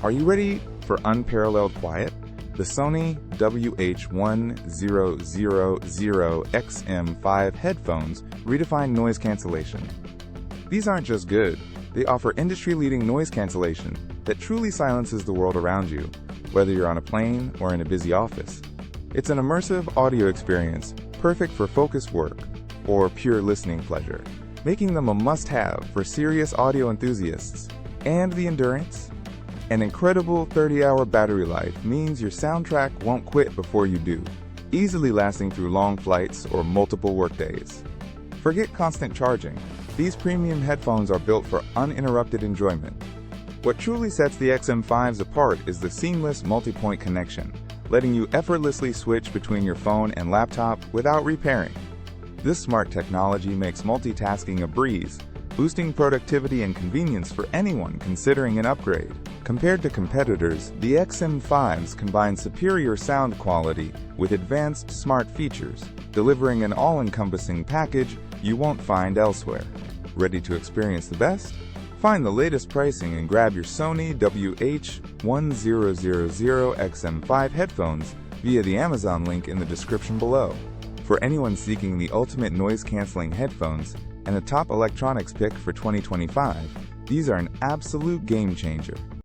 Are you ready for unparalleled quiet? The Sony WH-1000XM5 headphones redefine noise cancellation. These aren't just good, they offer industry-leading noise cancellation that truly silences the world around you, whether you're on a plane or in a busy office. It's an immersive audio experience perfect for focused work or pure listening pleasure, making them a must-have for serious audio enthusiasts. And the endurance? An incredible 30-hour battery life means your soundtrack won't quit before you do, easily lasting through long flights or multiple workdays. Forget constant charging. These premium headphones are built for uninterrupted enjoyment. What truly sets the XM5s apart is the seamless multipoint connection, letting you effortlessly switch between your phone and laptop without repairing. This smart technology makes multitasking a breeze, boosting productivity and convenience for anyone considering an upgrade. Compared to competitors, the XM5s combine superior sound quality with advanced smart features, delivering an all-encompassing package you won't find elsewhere. Ready to experience the best? Find the latest pricing and grab your Sony WH-1000XM5 headphones via the Amazon link in the description below. For anyone seeking the ultimate noise-canceling headphones and a top electronics pick for 2025, these are an absolute game changer.